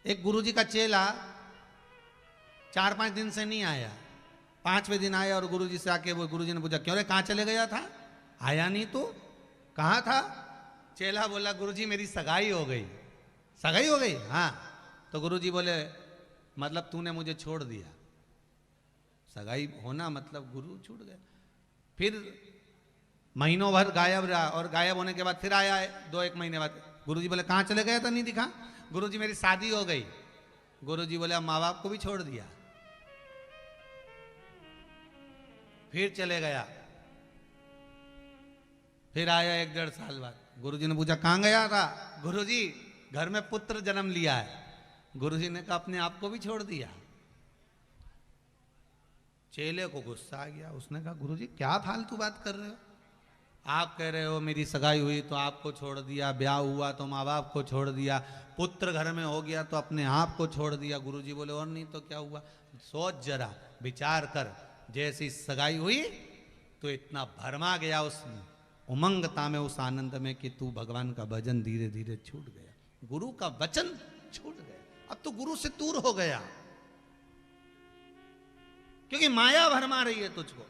एक गुरुजी का चेला 4-5 दिन से नहीं आया, 5वें दिन आया और गुरुजी से आके वो गुरुजी ने पूछा, क्यों रे कहाँ चले गया था, आया नहीं तू, कहाँ था? चेला बोला, गुरुजी मेरी सगाई हो गई। सगाई हो गई? हाँ। तो गुरुजी बोले, मतलब तूने मुझे छोड़ दिया। सगाई होना मतलब गुरु छूट गया। फिर महीनों भर गायब रहा और गायब होने के बाद फिर आया है 2-1 महीने बाद। गुरुजी बोले, कहाँ चले गया था, नहीं दिखा? गुरुजी मेरी शादी हो गई। गुरुजी बोले, माँ बाप को भी छोड़ दिया। फिर चले गया। फिर आया 1-1.5 साल बाद। गुरुजी ने पूछा, कहाँ गया था? गुरुजी घर में पुत्र जन्म लिया है। गुरुजी ने कहा, अपने आप को भी छोड़ दिया। चेले को गुस्सा आ गया। उसने कहा, गुरुजी क्या फालतू बात कर रहे हो? आप कह रहे हो मेरी सगाई हुई तो आपको छोड़ दिया, ब्याह हुआ तो माँ बाप को छोड़ दिया, पुत्र घर में हो गया तो अपने आप को छोड़ दिया। गुरुजी बोले, और नहीं तो क्या हुआ? सोच जरा, विचार कर, जैसी सगाई हुई तो इतना भरमा गया उस उमंगता में, उस आनंद में कि तू भगवान का भजन धीरे धीरे छूट गया, गुरु का वचन छूट गया। अब तो गुरु से दूर हो गया क्योंकि माया भरमा रही है तुझको।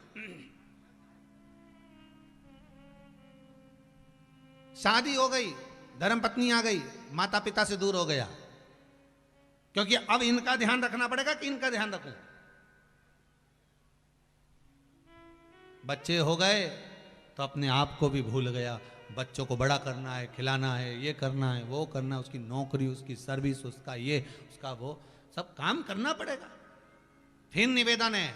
शादी हो गई, धर्म पत्नी आ गई, माता पिता से दूर हो गया, क्योंकि अब इनका ध्यान रखना पड़ेगा कि इनका ध्यान रखूं। बच्चे हो गए तो अपने आप को भी भूल गया। बच्चों को बड़ा करना है, खिलाना है, ये करना है, वो करना है, उसकी नौकरी, उसकी सर्विस, उसका ये, उसका वो, सब काम करना पड़ेगा। फिर निवेदन है,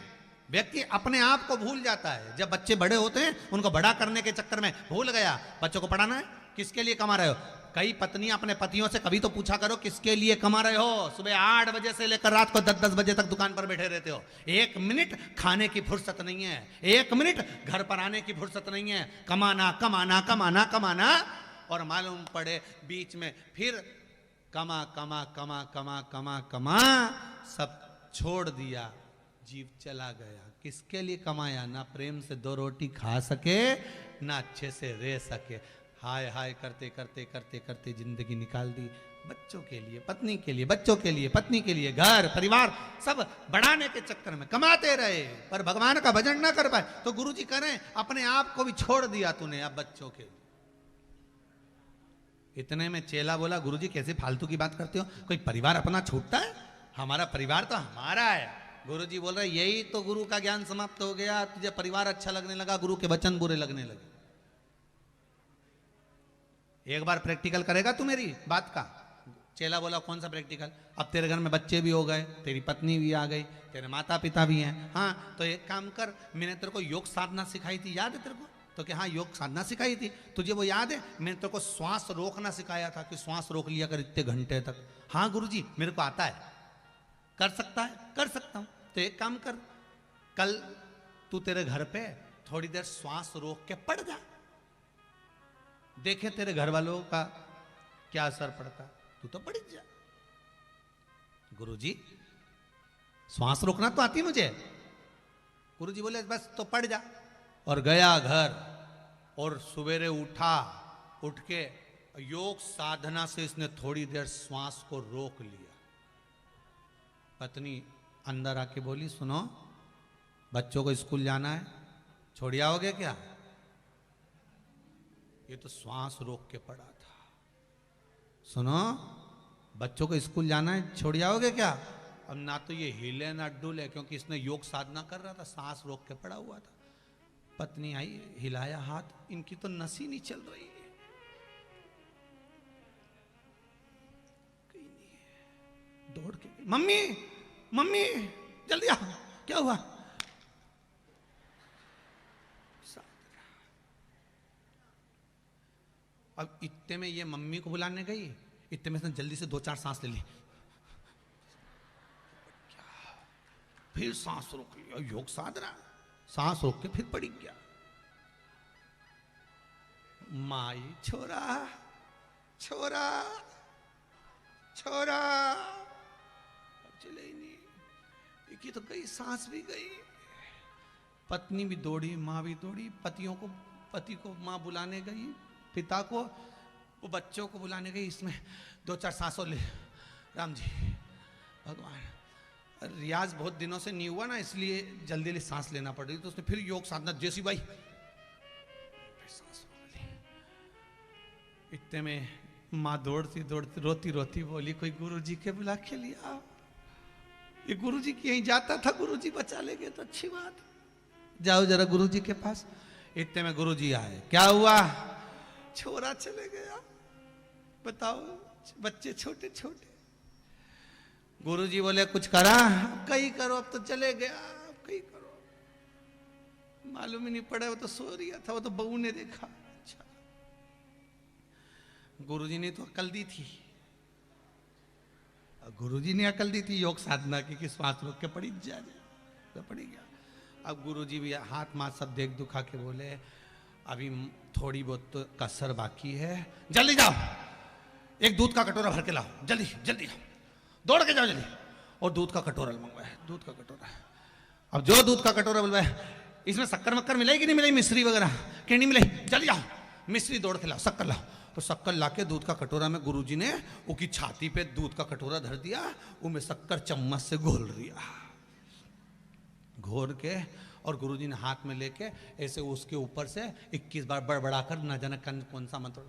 व्यक्ति अपने आप को भूल जाता है। जब बच्चे बड़े होते हैं उनको बड़ा करने के चक्कर में भूल गया। बच्चों को पढ़ाना है, किसके लिए कमा रहे हो? कई पत्नियां अपने पतियों से कभी तो पूछा करो, किसके लिए कमा रहे हो? सुबह 8 बजे से लेकर रात को 10-10 बजे तक दुकान पर बैठे रहते हो, 1 मिनट खाने की फुर्सत नहीं है, 1 मिनट घर पर आने की फुर्सत नहीं है। कमाना कमाना कमाना कमाना, और मालूम पड़े बीच में फिर कमा कमा कमा कमा कमा कमा सब छोड़ दिया, जीव चला गया। किसके लिए कमाया? ना प्रेम से 2 रोटी खा सके, ना अच्छे से रह सके। हाय हाय करते करते करते करते जिंदगी निकाल दी। बच्चों के लिए, पत्नी के लिए, बच्चों के लिए, पत्नी के लिए, घर परिवार सब बढ़ाने के चक्कर में कमाते रहे, पर भगवान का भजन ना कर पाए। तो गुरुजी कह रहे हैं, अपने आप को भी छोड़ दिया तूने अब बच्चों के लिए। इतने में चेला बोला, गुरुजी कैसे फालतू की बात करते हो? कोई परिवार अपना छूटता है? हमारा परिवार तो हमारा है। गुरुजी बोल रहे, यही तो गुरु का ज्ञान समाप्त हो गया। तुझे परिवार अच्छा लगने लगा, गुरु के वचन बुरे लगने लगे। एक बार प्रैक्टिकल करेगा तू मेरी बात का? चेला बोला, कौन सा प्रैक्टिकल? अब तेरे घर में बच्चे भी हो गए, तेरी पत्नी भी आ गई, तेरे माता पिता भी हैं। हाँ तो एक काम कर, मैंने तेरे को योग साधना सिखाई थी, याद है तेरे को? तो क्या? हाँ योग साधना सिखाई थी, तुझे वो याद है? मैंने तेरे को श्वास रोकना सिखाया था कि श्वास रोक लिया कर इतने घंटे तक। हाँ गुरुजी मेरे को आता है। कर सकता है? कर सकता हूं। तो एक काम कर, कल तू तेरे घर पे थोड़ी देर श्वास रोक के पड़ जा, देखे तेरे घर वालों का क्या असर पड़ता। तू तो पड़ जा। गुरुजी श्वास रोकना तो आती मुझे। गुरुजी बोले, बस तो पड़ जा। और गया घर, और सवेरे उठा, उठ के योग साधना से इसने थोड़ी देर श्वास को रोक लिया। पत्नी अंदर आके बोली, सुनो बच्चों को स्कूल जाना है, छोड़ आओगे क्या? ये तो श्वास रोक के पड़ा था। सुनो बच्चों को स्कूल जाना है, छोड़ आओगे क्या? अब ना तो ये हिले ना डुले, क्योंकि इसने योग साधना कर रहा था, सांस रोक के पड़ा हुआ था। पत्नी आई, हिलाया हाथ, इनकी तो नस ही नहीं चल रही है। कहीं नहीं है। दौड़ के, मम्मी मम्मी जल्दी आओ, क्या हुआ? अब इतने में ये मम्मी को बुलाने गई, इतने में इसने जल्दी से 2-4 सांस ले ली, फिर सांस रोक लिया। योग साधना, सांस रोक के फिर पड़ी गया। माई, छोरा छोरा छोरा, चले ही नहीं, की तो गई, सांस भी गई। पत्नी भी दौड़ी, माँ भी दौड़ी, पति को माँ बुलाने गई, पिता को, वो बच्चों को बुलाने गई। इसमें 2-4 सांसों ले, राम जी भगवान, रियाज बहुत दिनों से नहीं हुआ ना, इसलिए जल्दी जल्दी सांस लेना पड़ रही, तो उसने फिर योग साधना, जैसी भाई सांस रोक ली। इतने में माँ दौड़ती दौड़ती रोती रोती बोली, कोई गुरुजी के बुला के लिया, ये गुरुजी कहीं जाता था, गुरुजी बचा ले गए तो अच्छी बात, जाओ जरा गुरुजी के पास। इतने में गुरुजी आए, क्या हुआ, छोरा चले गया, बताओ, बच्चे छोटे छोटे। गुरुजी बोले कुछ करा, कहीं करो, अब तो चले गया, अब कहीं करो, मालूम ही नहीं पड़ा, वो तो सो रहा था, वो तो बहू ने देखा। अच्छा, गुरुजी ने तो अकल दी थी, गुरुजी ने अकल दी थी योग साधना की कि श्वास रोक के पड़ी जा, तो पड़ी गया। अब गुरुजी भी हाथ माथ सब देख दुखा के बोले, अभी थोड़ी बहुत तो कसर बाकी है, जल्दी जाओ, एक दूध का कटोरा भर के लाओ, जल्दी जल्दी जाओ, दौड़ के जाओ जल्दी, और दूध का कटोरा मंगवाया, दूध का कटोरा। अब जो दूध का कटोरा बुलवाया, इसमें शक्कर मक्कर मिलेगी कि नहीं मिलेगी, मिश्री वगैरह कि नहीं मिलेगी, जल्दी जाओ मिश्री दौड़ के लाओ, शक्कर लाओ। तो शक्कर लाके दूध का कटोरा में गुरुजी ने उसकी छाती पे दूध का कटोरा धर दिया, उसमें शक्कर चम्मच से घोल दिया, घोर के, और गुरुजी ने हाथ में लेके ऐसे उसके ऊपर से 21 बार बड़बड़ा कर, न जाने कौन सा मंत्र,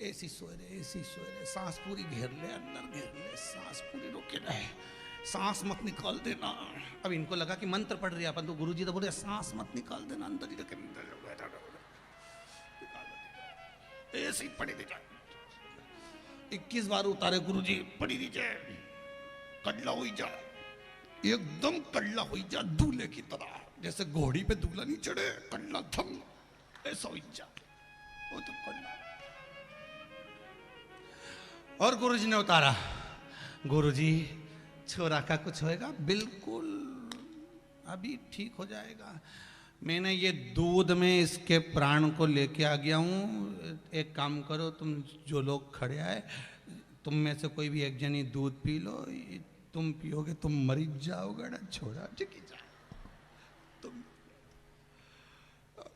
ऐसी सोए रहे, सांस पूरी घेर ले, अंदर घेर ले, सांस पूरी रोके रहे, सांस मत निकाल देना। अब इनको लगा कि मंत्र पढ़ रही है अपन, तो गुरुजी तो बोले सांस मत निकाल देना, अंदर ही रखे, ऐसी पड़ी दी जाए, 21 बार उतारे गुरुजी, पड़ी दी जाए, कल्ला हुई जा, एकदम कल्ला हुई जा, दूल्हे की तरह, जैसे घोड़ी पे दूल्हा नहीं चढ़े, कल्ला थम, ऐसा हुई जा, वो तो कल्ला। और गुरुजी ने उतारा, गुरुजी छोरा का कुछ होएगा, बिल्कुल अभी ठीक हो जाएगा, मैंने ये दूध में इसके प्राण को लेके आ गया हूँ, एक काम करो तुम जो लोग खड़े आए, तुम में से कोई भी एक जनी दूध पी लो, तुम पियोगे तुम मरी जाओगे ना, छोड़ा चिकी जा तुम।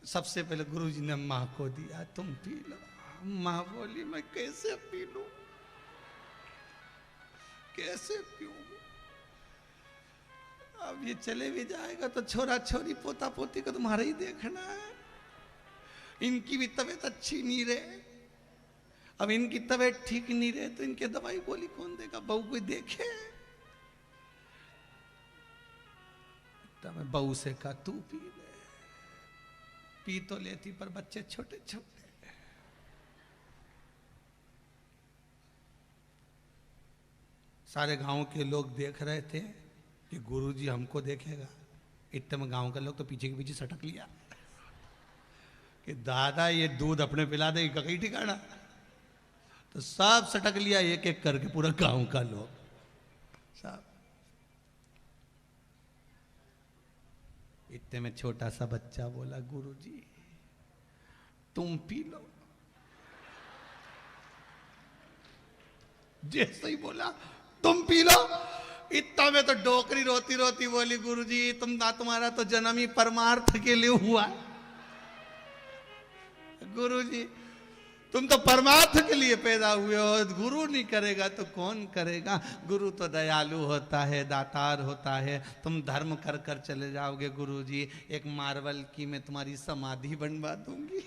सबसे पहले गुरुजी ने माँ को दिया, तुम पी लो। माँ बोली मैं कैसे पी लूं, कैसे पीऊं, अब ये चले भी जाएगा तो छोरा छोरी पोता पोती को तुम्हारा ही देखना है, इनकी भी तबीयत अच्छी नहीं रहे, अब इनकी तबीयत ठीक नहीं रहे तो इनके दवाई गोली कौन देगा, बहू कोई देखे। तब मैं बहू से कहा तू पी ले, पी तो लेती पर बच्चे छोटे छोटे। सारे गांव के लोग देख रहे थे कि गुरुजी हमको देखेगा, इतने में गांव के लोग तो पीछे के पीछे सटक लिया कि दादा ये दूध अपने पिला दे, कहीं ठिकाना, तो सब सटक लिया एक एक करके, पूरा गांव का लोग सब। इतने में छोटा सा बच्चा बोला गुरुजी तुम पी लो, जैसे ही बोला तुम पी लो, इतना में तो डोकरी रोती रोती बोली गुरुजी तुम ना, तुम्हारा तो जन्म ही परमार्थ के लिए हुआ, गुरुजी तुम तो परमार्थ के लिए पैदा हुए हो, गुरु नहीं करेगा तो कौन करेगा, गुरु तो दयालु होता है, दातार होता है, तुम धर्म कर कर चले जाओगे गुरुजी, एक मार्बल की मैं तुम्हारी समाधि बनवा दूंगी,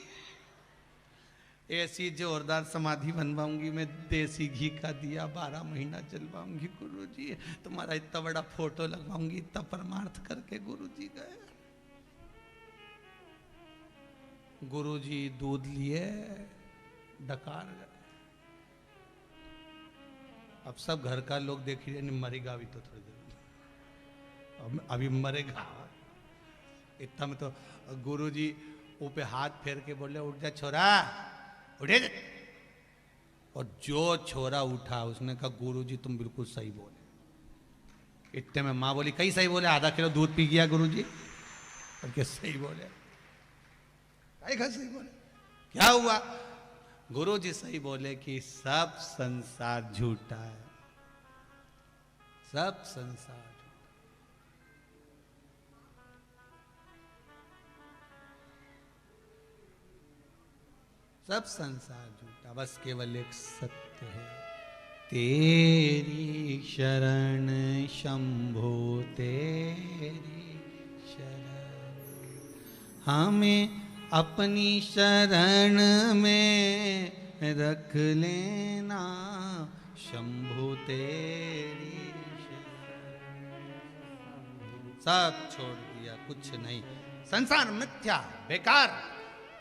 ऐसी जोरदार समाधि बनवाऊंगी, मैं देसी घी का दिया 12 महीना जलवाऊंगी गुरुजी, तुम्हारा इतना बड़ा फोटो लगवाऊंगी, इतना परमार्थ करके गुरुजी गए। गुरुजी दूध लिए डकार गए, अब सब घर का लोग देख रहे हैं, मरेगा भी तो थोड़ी देर, अभी मरेगा, इतना में तो गुरुजी ऊपर हाथ फेर के बोले उठ जा छोरा, उठे, और जो छोरा उठा उसने कहा गुरुजी तुम बिल्कुल सही बोले। इतने में माँ बोली कई सही बोले, आधा किलो दूध पी गया गुरुजी, और क्या सही बोले, सही बोले, क्या हुआ, गुरुजी सही बोले कि सब संसार झूठा है, सब संसार, सब संसार झूठा, बस केवल एक सत्य है। तेरी शरण शंभो तेरी शरण, हमें अपनी शरण में रख लेना शंभु तेरी शरण। सब छोड़ दिया, कुछ नहीं, संसार मिथ्या बेकार।